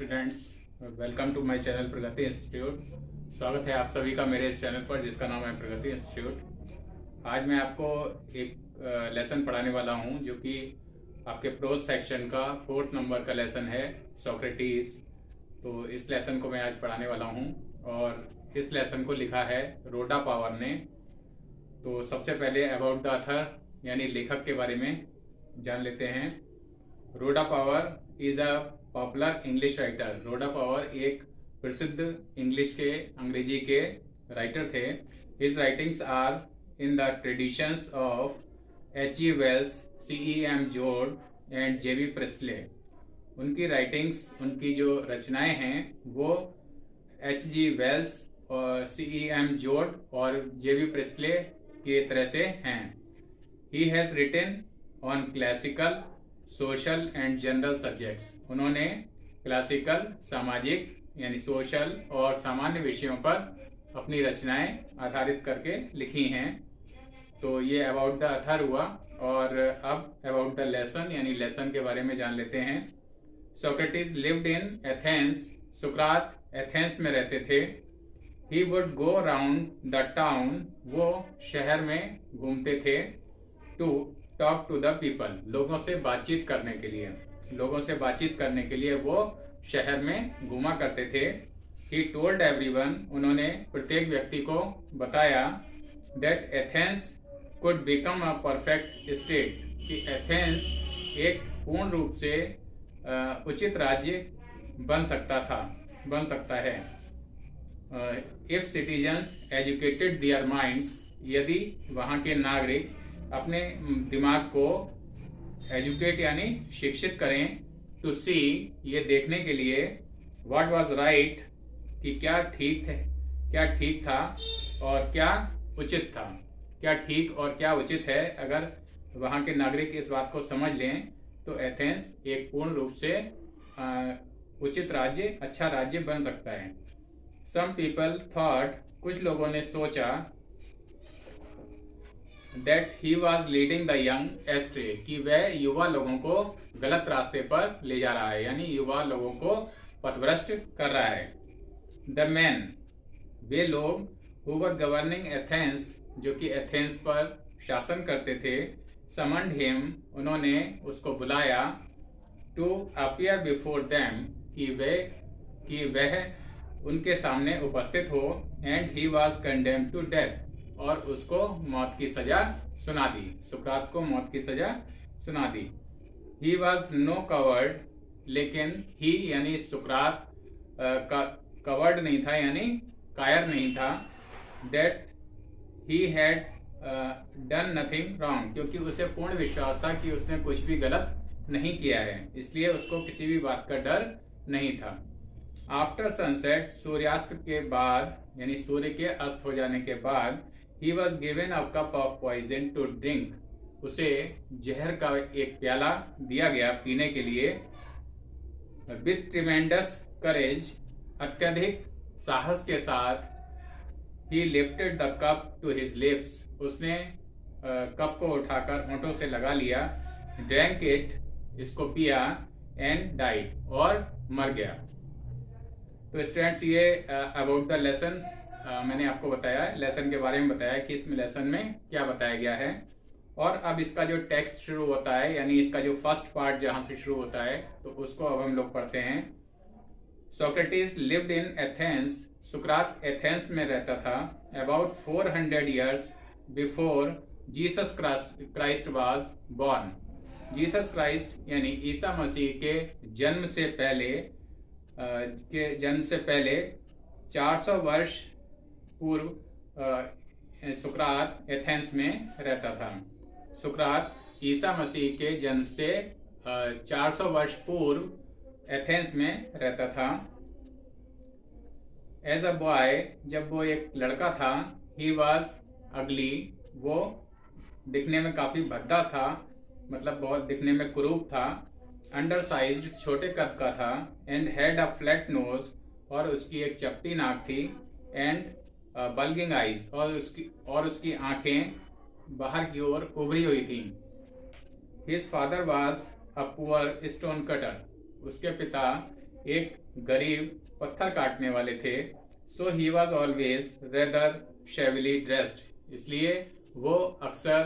Students, welcome to my channel Pragati institute. स्वागत है आप सभी का मेरे इस चैनल पर जिसका नाम है प्रगति इंस्टीट्यूट। आज मैं आपको एक लेसन पढ़ाने वाला हूं जो कि आपके प्रोज सेक्शन का 4th नंबर का लेसन है, सोक्रेटिस। तो इस लेसन को मैं आज पढ़ाने वाला हूं और इस लेसन को लिखा है रोडा पावर ने। तो सबसे पहले अबाउट द ऑथर यानी लेखक के बारे में जान लेते हैं। Rhoda Power is a popular English writer. Rhoda Power एक प्रसिद्ध इंग्लिश के अंग्रेजी के राइटर थे। His writings are in the traditions of H.G. Wells, C.E.M. George and J.B. Priestley. उनकी राइटिंग्स, उनकी जो रचनाएं हैं वो H.G. वेल्स और C.E.M. जॉर्ज और J.B. प्रेस्ले की तरह से हैं। He has written on classical, social and general subjects. उन्होंने क्लासिकल, सामाजिक यानी सोशल और सामान्य विषयों पर अपनी रचनाएं आधारित करके लिखी हैं। तो ये अबाउट द ऑथर हुआ। और अब अबाउट द लेसन यानी लेसन के बारे में जान लेते हैं। Socrates lived in Athens. सुकरात एथेंस में रहते थे। He would go around the town. वो शहर में घूमते थे। To talk to the people, लोगों से बातचीत करने के लिए। लोगों से बातचीत करने के लिए वो शहर में घूमा करते थे। ही टोल्ड एवरीवन, उन्होंने प्रत्येक व्यक्ति को बताया that Athens could become a perfect state, कि एथेंस एक पूर्ण रूप से उचित राज्य बन सकता है। If citizens educated their minds, यदि वहाँ के नागरिक अपने दिमाग को एजुकेट यानी शिक्षित करें। टू सी, ये देखने के लिए व्हाट वाज राइट, कि क्या ठीक था और क्या उचित था। क्या ठीक और क्या उचित है, अगर वहाँ के नागरिक इस बात को समझ लें तो एथेंस एक पूर्ण रूप से उचित राज्य, अच्छा राज्य बन सकता है। सम पीपल थॉट, कुछ लोगों ने सोचा that he was leading the young astray, कि वह युवा लोगों को गलत रास्ते पर ले जा रहा है, यानी युवा लोगों को पथभ्रष्ट कर रहा है। The men, वे लोग who were governing Athens, जो कि एथेंस पर शासन करते थे, summoned him, उन्होंने उसको बुलाया, to appear before them, कि वह उनके सामने उपस्थित हो। and he was condemned to death, और उसको मौत की सजा सुना दी। सुकरात को मौत की सजा सुना दी। ही वॉज नो कवर्ड, लेकिन ही यानी सुकरात कवर्ड नहीं था, यानी कायर नहीं था। That he had done nothing wrong, क्योंकि उसे पूर्ण विश्वास था कि उसने कुछ भी गलत नहीं किया है, इसलिए उसको किसी भी बात का डर नहीं था। आफ्टर सनसेट, सूर्यास्त के बाद यानी सूर्य के अस्त हो जाने के बाद, He was given a cup of poison to drink, उसे जहर का एक प्याला दिया गया पीने के लिए। With tremendous courage, अत्यधिक साहस के साथ, he lifted the cup to his lips, उसने कप को उठाकर होंठों से लगा लिया। Drank it, इसको पिया। And died, और मर गया। तो स्टूडेंट्स, ये अबाउट द लेसन मैंने आपको बताया, लेसन के बारे में बताया कि इसमें लेसन में क्या बताया गया है। और अब इसका जो टेक्स्ट शुरू होता है, यानी इसका जो फर्स्ट पार्ट जहां से शुरू होता है, तो उसको अब हम लोग पढ़ते हैं। Socrates lived in Athens. सुकरात एथेंस में रहता था। About 400 years before Jesus Christ was born. Jesus Christ यानी ईसा मसीह के जन्म से पहले 400 वर्ष पूर्व सुकरात एथेंस में रहता था। सुकरात ईसा मसीह के जन्म से 400 वर्ष पूर्व एथेंस में रहता था। एज अ बॉय, जब वो एक लड़का था, ही वॉज अगली, वो दिखने में काफी भद्दा था, मतलब बहुत दिखने में कुरूप था। अंडर साइज्ड, छोटे कद का था। And had a flat knows, और उसकी एक चपटी नाक थी। एंड बल्गिंग आइज, और उसकी आंखें बाहर की ओर उभरी हुई थी। His father was a poor stone cutter, उसके पिता एक गरीब पत्थर काटने वाले थे। So he was always rather shabbily dressed, इसलिए वो अक्सर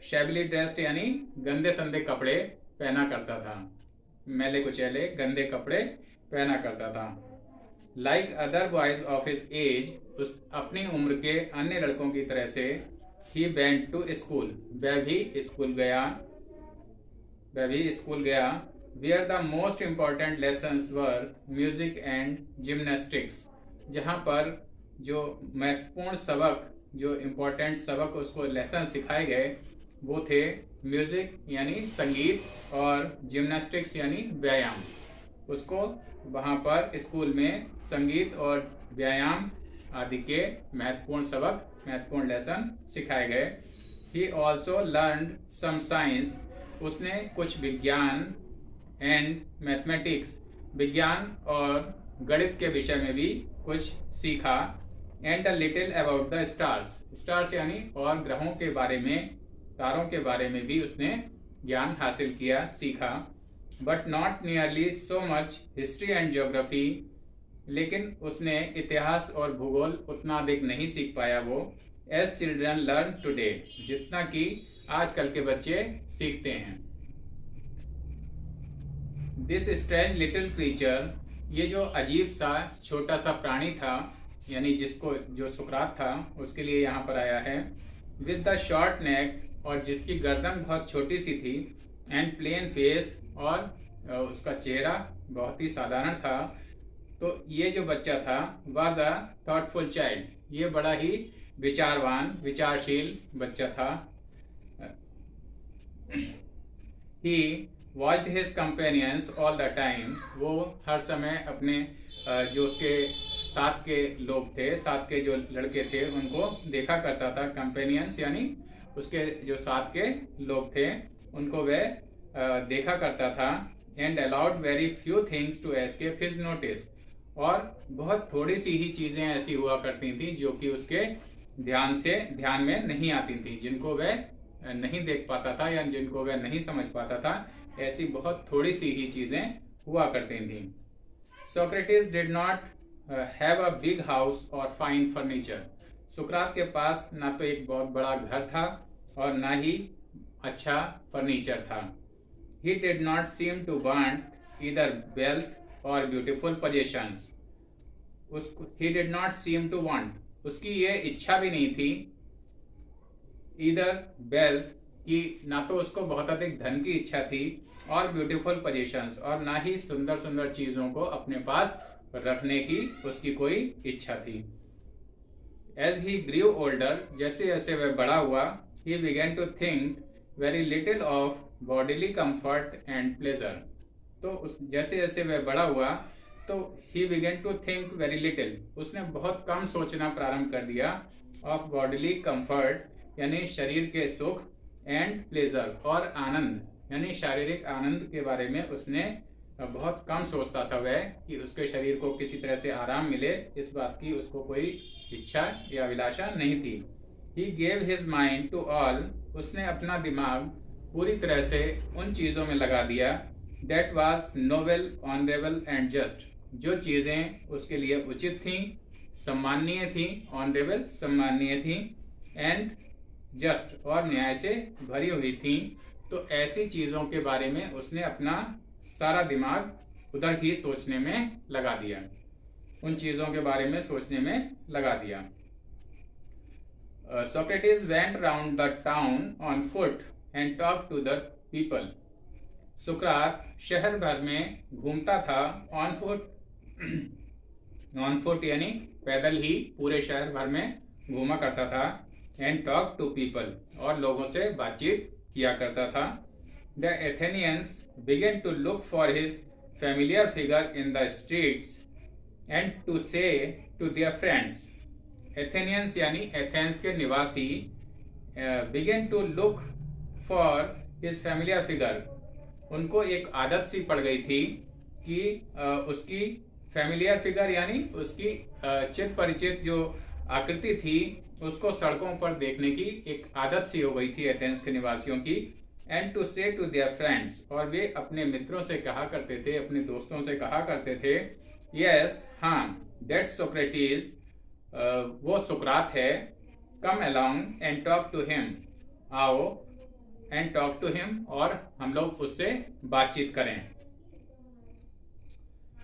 शैविली ड्रेस्ड यानी गंदे संदे कपड़े पहना करता था, मैले कुचैले गंदे कपड़े पहना करता था। Like other boys of his age, उस अपनी उम्र के अन्य लड़कों की तरह से, ही वेंट टू स्कूल, वह भी स्कूल गया। Where the most important lessons were music and gymnastics, जहाँ पर जो महत्वपूर्ण सबक, जो इम्पोर्टेंट सबक उसको लेसन सिखाए गए वो थे म्यूजिक यानी संगीत और जिम्नास्टिक्स यानी व्यायाम। उसको वहाँ पर स्कूल में संगीत और व्यायाम आदि के महत्वपूर्ण सबक, महत्वपूर्ण लेसन सिखाए गए। He also learn some science, उसने कुछ विज्ञान एंड मैथमेटिक्स, विज्ञान और गणित के विषय में भी कुछ सीखा। And a little about the stars, stars यानी और ग्रहों के बारे में, तारों के बारे में भी उसने ज्ञान हासिल किया, सीखा। But not nearly so much history and geography, लेकिन उसने इतिहास और भूगोल उतना अधिक नहीं सीख पाया वो, एज चिल्ड्रन लर्न टुडे, जितना कि आजकल के बच्चे सीखते हैं। दिस स्ट्रेंज लिटिल क्रीचर, ये जो अजीब सा छोटा सा प्राणी था, यानी जिसको जो सुकरात था उसके लिए यहाँ पर आया है। विद द शॉर्ट नेक, और जिसकी गर्दन बहुत छोटी सी थी, एंड प्लेन फेस, और उसका चेहरा बहुत ही साधारण था। तो ये जो बच्चा था वाज अ थॉटफुल चाइल्ड, ये बड़ा ही विचारवान, विचारशील बच्चा था। He watched his companions all the time, वो हर समय अपने जो उसके साथ के लोग थे, साथ के जो लड़के थे उनको देखा करता था। कंपेनियंस यानी उसके जो साथ के लोग थे उनको वह देखा करता था। And allowed very few things to escape his notice, और बहुत थोड़ी सी ही चीजें ऐसी हुआ करती थी जो कि उसके ध्यान में नहीं आती थी, जिनको वह नहीं देख पाता था या जिनको वह नहीं समझ पाता था। ऐसी बहुत थोड़ी सी ही चीजें हुआ करती थी। Socrates did not have a big house और फाइन फर्नीचर, सुकरात के पास ना तो एक बहुत बड़ा घर था और ना ही अच्छा फर्नीचर था। He did not seem to want either wealth or beautiful possessions, he did not seem to want, उसकी ये इच्छा भी नहीं थी ईदर वेल्थ की, ना तो उसको बहुत अधिक धन की इच्छा थी, और ब्यूटीफुल पोजीशंस, और ना ही सुंदर सुंदर चीजों को अपने पास रखने की उसकी कोई इच्छा थी। एज ही ग्रीव ओल्डर, जैसे जैसे वह बड़ा हुआ, he began to think very little of bodily comfort and pleasure, तो जैसे जैसे वह बड़ा हुआ तो he began to think very little, उसने बहुत कम सोचना प्रारंभ कर दिया, ऑफ बॉडीली कंफर्ट यानी शरीर के सुख, एंड प्लेजर और आनंद यानी शारीरिक आनंद के बारे में उसने बहुत कम सोचता था वह, कि उसके शरीर को किसी तरह से आराम मिले, इस बात की उसको कोई इच्छा या अभिलाषा नहीं थी। He gave his mind to all, उसने अपना दिमाग पूरी तरह से उन चीज़ों में लगा दिया, that was noble honourable and just, जो चीज़ें उसके लिए उचित थीं, सम्माननीय थीं, ऑनरेबल सम्माननीय थीं, एंड जस्ट और न्याय से भरी हुई थीं। तो ऐसी चीज़ों के बारे में उसने अपना सारा दिमाग उधर ही सोचने में लगा दिया, उन चीज़ों के बारे में सोचने में लगा दिया। Socrates went round the town on foot and talked to the people. सुकरात शहर भर में घूमता था ऑन फुट यानी पैदल ही पूरे शहर भर में घूमा करता था, एंड टॉक टू पीपल और लोगों से बातचीत किया करता था। The Athenians began to look for his familiar figure in the streets and to say to their friends. Athenians यानी एथेंस के निवासी began to look for his familiar figure, उनको एक आदत सी पड़ गई थी कि उसकी फैमिलियर फिगर यानी उसकी चित परिचित जो आकृति थी उसको सड़कों पर देखने की एक आदत सी हो गई थी एथेंस के निवासियों की। एंड टू से टू देयर फ्रेंड्स, और वे अपने मित्रों से कहा करते थे, अपने दोस्तों से कहा करते थे, यस हाँ, दैट सोक्रेटिस, वो सुकरात है, come along and talk to him, आओ एंड टॉक टू हिम, और हम लोग उससे बातचीत करें।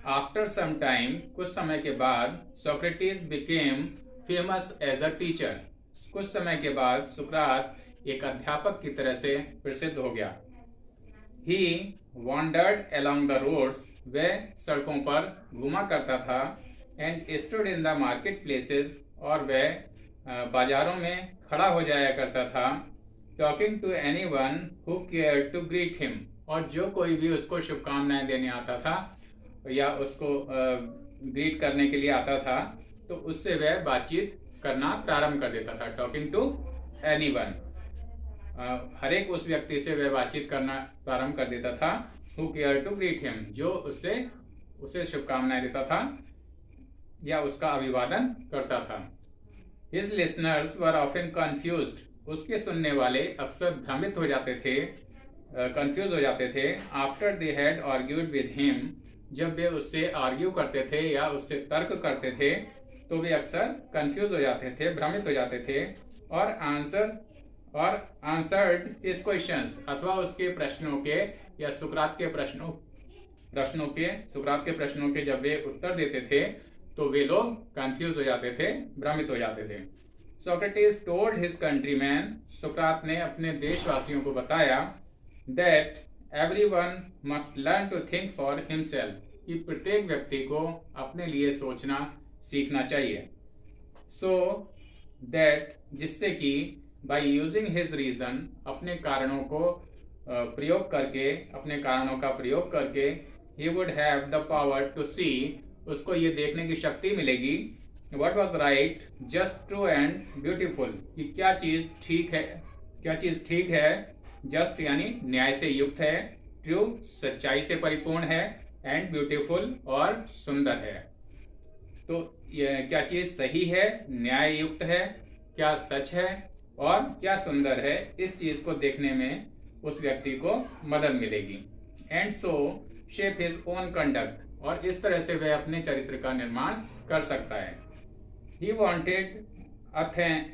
आफ्टर सम टाइम, कुछ समय के बाद, Socrates became famous as a teacher, कुछ समय के बाद सुकरात एक अध्यापक की तरह से प्रसिद्ध हो गया। He wandered along the roads, वह सड़कों पर घूमा करता था, and stood in the market places, और वह बाजारों में खड़ा हो जाया करता था, talking to anyone who care to greet him, और जो कोई भी उसको शुभकामनाएं देने आता था या उसको ग्रीट करने के लिए आता था, तो उससे वह बातचीत करना प्रारंभ कर देता था। टॉकिंग टू एनी वन, हर एक उस व्यक्ति से वह बातचीत करना प्रारंभ कर देता था, who care to greet him, जो उसे शुभकामनाएं देता था या उसका अभिवादन करता था। His listeners were often confused, उसके सुनने वाले अक्सर भ्रमित हो जाते थे, कंफ्यूज हो जाते थे। After they had argued with him, जब वे उससे आर्ग्यू करते थे या उससे तर्क करते थे, तो वे अक्सर कंफ्यूज हो जाते थे, भ्रमित हो जाते थे, और आंसर्ड हिज क्वेश्चंस, अथवा उसके प्रश्नों के या सुकरात के प्रश्नों के जब वे उत्तर देते थे, तो वे लोग कंफ्यूज हो जाते थे, भ्रमित हो जाते थे। सोक्रेटिस टोल्ड हिज कंट्रीमैन, सुकरात ने अपने देशवासियों को बताया, that everyone must learn to think for himself, कि प्रत्येक व्यक्ति को अपने लिए सोचना सीखना चाहिए। सो दैट, जिससे कि बाय यूजिंग हिज रीजन, अपने कारणों का प्रयोग करके, he would have the power to see, उसको ये देखने की शक्ति मिलेगी, what was right, just, true and beautiful, कि क्या चीज ठीक है, जस्ट यानी न्याय से युक्त है, ट्रू सच्चाई से परिपूर्ण है, एंड ब्यूटीफुल और सुंदर है। तो क्या चीज सही है, न्याय युक्त है, क्या सच है और क्या सुंदर है, इस चीज को देखने में उस व्यक्ति को मदद मिलेगी। And so shape his own conduct, और इस तरह से वह अपने चरित्र का निर्माण कर सकता है। He wanted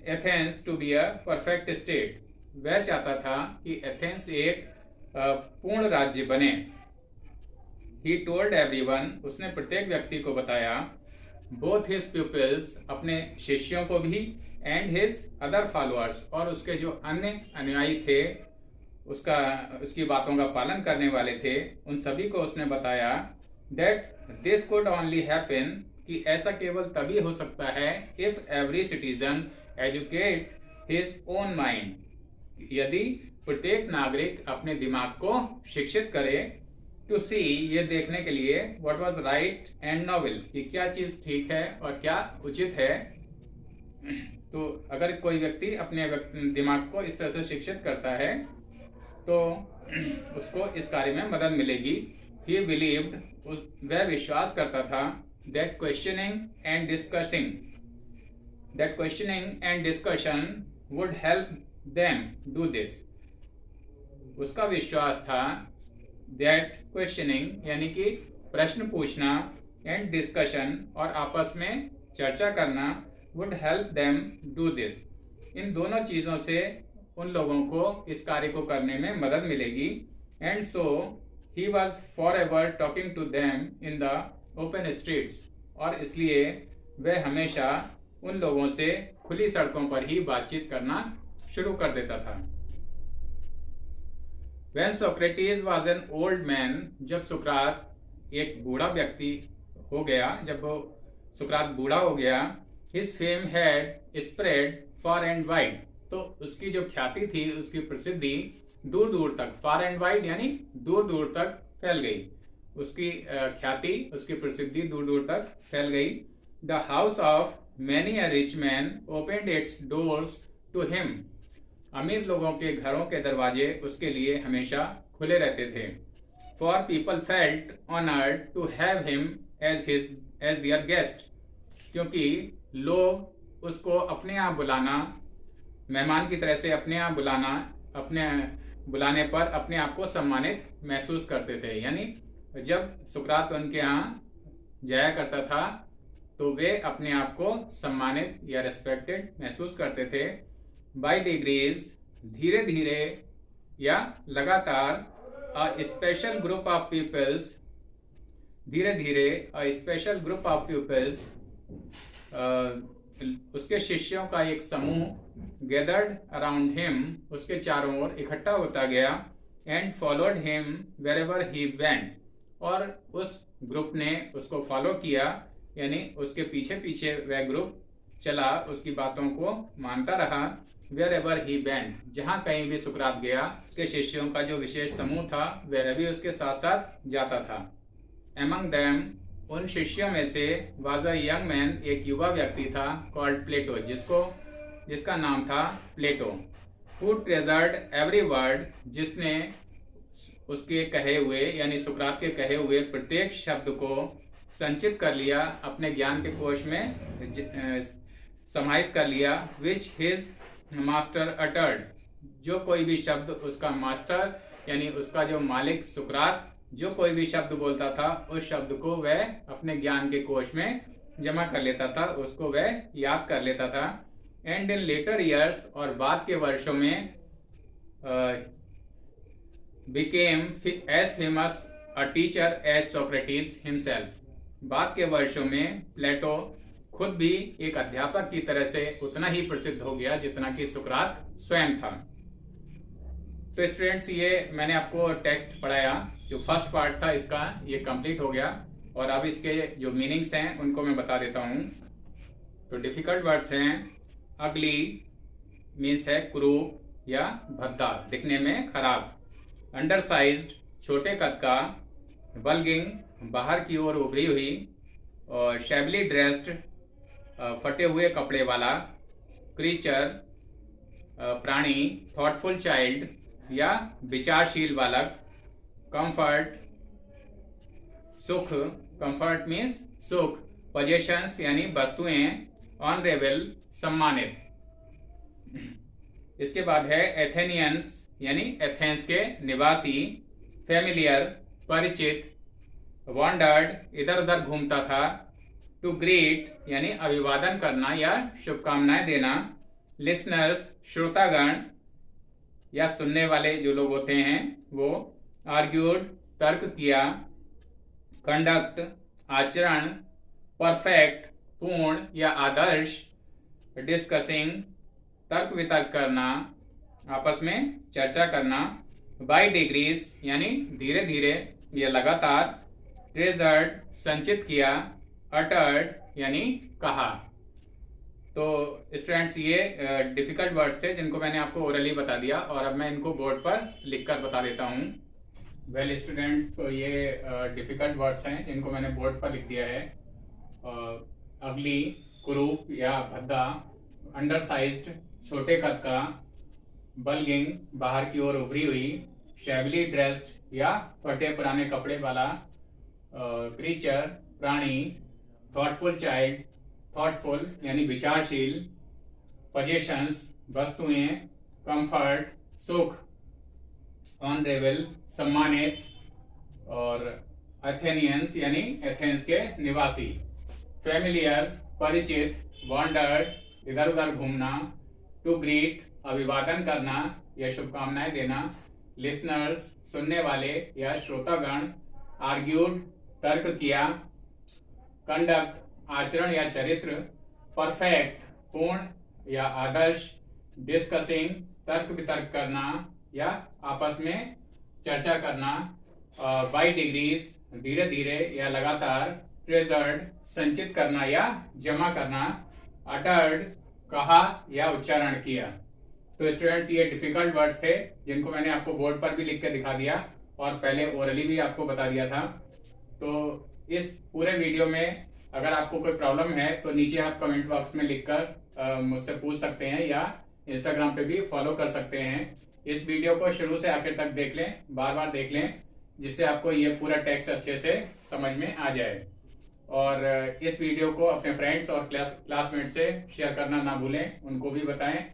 Athens to be a perfect state, वह चाहता था कि एथेंस एक पूर्ण राज्य बने। ही टोल्ड एवरीवन, उसने प्रत्येक व्यक्ति को बताया, बोथ हिज प्यूपिल्स, अपने शिष्यों को भी, एंड हिज अदर फॉलोअर्स, और उसके जो अन्य अनुयायी थे, उसकी बातों का पालन करने वाले थे, उन सभी को उसने बताया, that this could only happen, कि ऐसा केवल तभी हो सकता है, if every citizen educate his own mind, यदि प्रत्येक नागरिक अपने दिमाग को शिक्षित करे, टू सी, ये देखने के लिए, what was right and noble, कि क्या चीज ठीक है और क्या उचित है। तो अगर कोई व्यक्ति अपने दिमाग को इस तरह से शिक्षित करता है, तो उसको इस कार्य में मदद मिलेगी। ही बिलीव्ड, वह विश्वास करता था, that questioning and discussion would help them do this, उसका विश्वास था, दैट क्वेश्चनिंग यानी कि प्रश्न पूछना, एंड डिस्कशन और आपस में चर्चा करना, would help them do this, इन दोनों चीजों से उन लोगों को इस कार्य को करने में मदद मिलेगी। And so he was forever talking to them in the open streets, और इसलिए वह हमेशा उन लोगों से खुली सड़कों पर ही बातचीत करना शुरू कर देता था। When Socrates was an old man, जब सुकरात एक बूढ़ा व्यक्ति हो गया, जब वो सुकरात बूढ़ा हो गया, his fame had spread far and wide, तो उसकी जो ख्याति थी, उसकी प्रसिद्धि दूर दूर तक, far and wide यानी दूर दूर तक फैल गई, उसकी ख्याति, उसकी प्रसिद्धि दूर दूर तक फैल गई। The house of many a rich man opened its doors to him, अमीर लोगों के घरों के दरवाजे उसके लिए हमेशा खुले रहते थे। For people felt honored to have him as their guest, क्योंकि लोग उसको अपने यहाँ बुलाना, मेहमान की तरह से अपने यहाँ बुलाना, अपने बुलाने पर अपने आप को सम्मानित महसूस करते थे। यानी जब सुकरात उनके यहाँ जाया करता था तो वे अपने आप को सम्मानित या रेस्पेक्टेड महसूस करते थे। बाय डिग्रीज, धीरे धीरे या लगातार, a special group of peoples, धीरे धीरे, a special group of peoples, उसके शिष्यों का एक समूह, गैदर्ड अराउंड हिम, उसके चारों ओर इकट्ठा होता गया, and followed him wherever he went, और उस ग्रुप ने उसको फॉलो किया, यानी उसके पीछे पीछे वह ग्रुप चला, उसकी बातों को मानता रहा। वेरेवर ही वेंट, जहाँ कहीं भी सुकरात गया, उसके शिष्यों का जो विशेष समूह था वह भी उसके साथ साथ जाता था। एमंग देम, उन शिष्यों में से, वाज अ यंग मैन, एक युवा व्यक्ति था, कॉल्ड प्लेटो, जिसका नाम था प्लेटो, हु ट्रेजर्ड एवरी वर्ड, जिसने उसके कहे हुए यानी सुकरात के कहे हुए प्रत्येक शब्द को संचित कर लिया, अपने ज्ञान के कोश में समाहित कर लिया। विच हिज मास्टर अटर्ड, जो कोई भी शब्द उसका मास्टर यानी उसका जो मालिक सुकरात जो कोई भी शब्द बोलता था, उस शब्द को वह अपने ज्ञान के कोश में जमा कर लेता था, उसको वह याद कर लेता था। एंड इन लेटर ईयर्स, और बाद के वर्षों में, became as famous a teacher as Socrates himself, बाद के वर्षों में प्लेटो खुद भी एक अध्यापक की तरह से उतना ही प्रसिद्ध हो गया जितना कि सुकरात स्वयं था। तो स्टूडेंट्स, ये मैंने आपको टेक्स्ट पढ़ाया, जो फर्स्ट पार्ट था इसका ये कंप्लीट हो गया, और अब इसके जो मीनिंग्स हैं उनको मैं बता देता हूँ। तो डिफिकल्ट वर्ड्स हैं, अगली मीन्स है क्रूप या भद्दा, दिखने में खराब। अंडरसाइज्ड, छोटे कद का। बल्गिंग, बाहर की ओर उभरी हुई। और शैबली ड्रेस्ड, फटे हुए कपड़े वाला। क्रीचर, प्राणी। थॉटफुल चाइल्ड, या विचारशील बालक। कंफर्ट, सुख। कंफर्ट मीन्स सुख। पोजेशंस यानी वस्तुएं। ऑनरेबल, सम्मानित। इसके बाद है एथेनियंस यानी एथेंस के निवासी। फेमिलियर, परिचित। वॉन्डर्ड, इधर उधर घूमता था। टू ग्रीट यानी अभिवादन करना या शुभकामनाएं देना। लिसनर्स, श्रोतागण या सुनने वाले जो लोग होते हैं वो। आर्ग्यूड, तर्क किया। कंडक्ट, आचरण। परफेक्ट, पूर्ण या आदर्श। डिस्कसिंग, तर्क वितर्क करना, आपस में चर्चा करना। बाय डिग्रीज यानी धीरे धीरे या लगातार। ट्रेजर्ड, संचित किया। अटर्ड यानी कहा। तो स्टूडेंट्स, ये डिफिकल्ट वर्ड्स थे जिनको मैंने आपको ओरली बता दिया, और अब मैं इनको बोर्ड पर लिखकर बता देता हूँ। वेल स्टूडेंट्स, तो ये डिफिकल्ट वर्ड्स हैं जिनको मैंने बोर्ड पर लिख दिया है। अगली, कुरूप या भद्दा। अंडरसाइज्ड, छोटे कद का। बल्गिंग, बाहर की ओर उभरी हुई। शैबली ड्रेस्ड या फटे पुराने कपड़े वाला। क्रीचर, प्राणी। थॉटफुल चाइल्ड, थॉटफुल यानी विचारशील। पोजेशंस, वस्तुएं। कंफर्ट, सुख। ऑनरेबल, सम्मानित। और एथेनियंस यानी एथेंस के निवासी। फेमिलियर, परिचित। वॉन्डर्ड, इधर उधर घूमना। टू ग्रीट, अभिवादन करना या शुभकामनाएं देना। लिसनर्स, सुनने वाले या श्रोतागण। आर्ग्यूड, तर्क किया। कंडक्ट, आचरण या चरित्र। परफेक्ट, पूर्ण या आदर्श। डिस्कसिंग, तर्क वितर्क करना या आपस में चर्चा करना। बाय डिग्रीज, धीरे धीरे या लगातार। ट्रेजर्ड, संचित करना या जमा करना। अटर्ड, कहा या उच्चारण किया। तो स्टूडेंट्स, ये डिफिकल्ट वर्ड्स थे जिनको मैंने आपको बोर्ड पर भी लिख के दिखा दिया और पहले ओरली भी आपको बता दिया था। तो इस पूरे वीडियो में अगर आपको कोई प्रॉब्लम है तो नीचे आप कमेंट बॉक्स में लिखकर मुझसे पूछ सकते हैं, या इंस्टाग्राम पे भी फॉलो कर सकते हैं। इस वीडियो को शुरू से आखिर तक देख लें, बार बार देख लें, जिससे आपको ये पूरा टेक्स्ट अच्छे से समझ में आ जाए। और इस वीडियो को अपने फ्रेंड्स और क्लासमेट से शेयर करना ना भूलें, उनको भी बताएं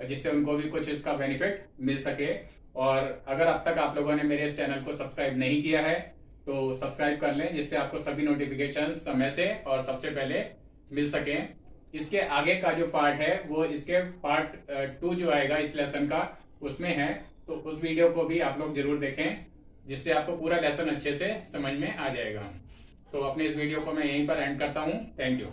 जिससे उनको भी कुछ इसका बेनिफिट मिल सके। और अगर अब तक आप लोगों ने मेरे इस चैनल को सब्सक्राइब नहीं किया है तो सब्सक्राइब कर लें, जिससे आपको सभी नोटिफिकेशन समय से और सबसे पहले मिल सकें। इसके आगे का जो पार्ट है वो इसके पार्ट 2 जो आएगा इस लेसन का उसमें है, तो उस वीडियो को भी आप लोग जरूर देखें, जिससे आपको पूरा लेसन अच्छे से समझ में आ जाएगा। तो अपने इस वीडियो को मैं यहीं पर एंड करता हूँ। Thank you.